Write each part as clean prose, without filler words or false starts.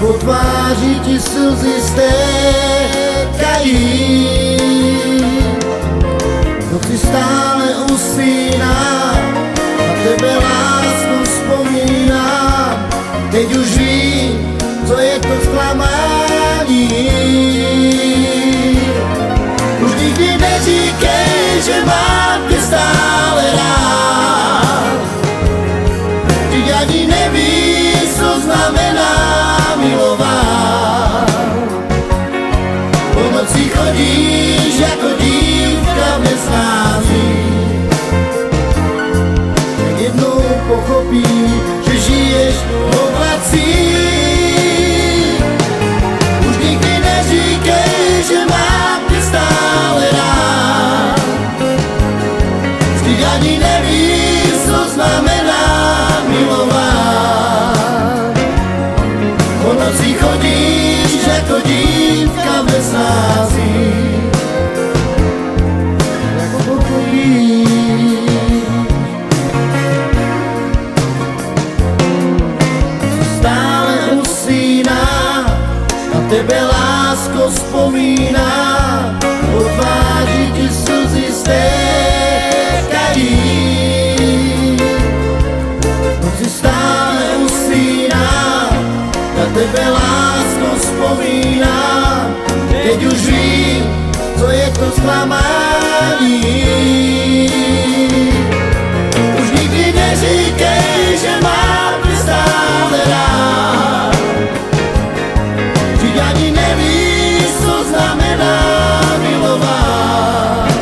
po tváři ti slzy stékají. Noci stále usínám, na tebe lásku vzpomínám. Teď už vím, co je to zklamání. Už nikdy neříkej, že mám tě stále rád. Vždyť ani nevíš, co znamená milovat. Po noci chodíš jako dívka v nesnází. Tak jednou pochopíš, že žiješ v oblacích. Už nikdy neříkej, že mám tě stále rád. Vždyť ani nevíš, co znamená milovat. Po noci chodíš jako dívka v nesnází. Jako pochopíš. Stále usínám, na tebe lásko vzpomínám. Po tváři ti slzy stékají. Noci stále usínám, na tebe lásko vzpomínám. Teď už vím, co je to zklamání. Už nikdy neříkej, že mám tě stále rád. Vždyť ani nevíš, co znamená milovat.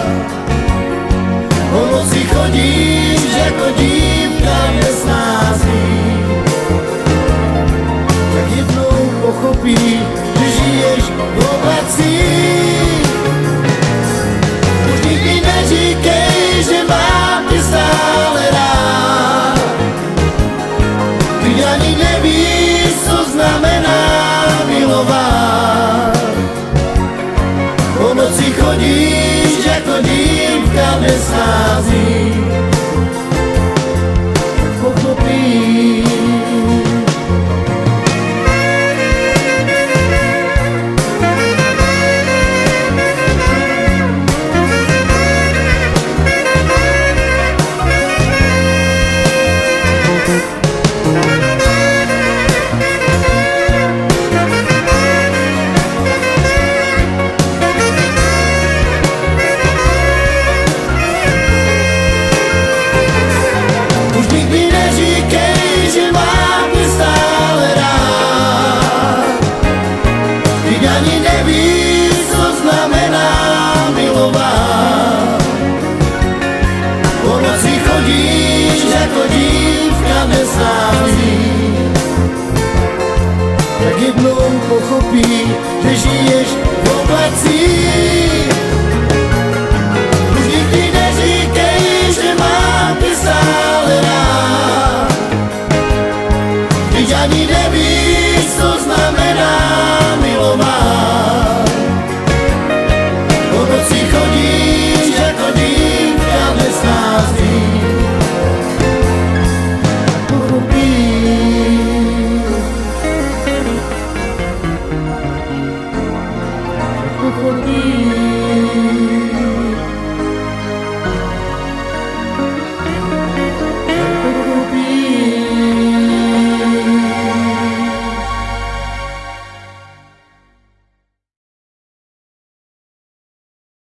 Po noci chodíš jako dívka v nesnází. Tak jednou pochopíš, že žiješ v oblacích. Už nikdy neříkej, že mám tě stále rád. Ty ani nevíš, co znamená milovat. Po noci chodíš jako dívka v nesnází. Tak pochopíš. Už nikdy neříkej, že mám tě stále rád. Vždyť ani nevíš, co znamená milovat. Po noci chodíš jako dívka v nesnází. Tak jednou pochopíš, že žiješ v oblacích. Už nikdy neříkej, že mám tě stále rád. Vždyť ani nevíš, co znamená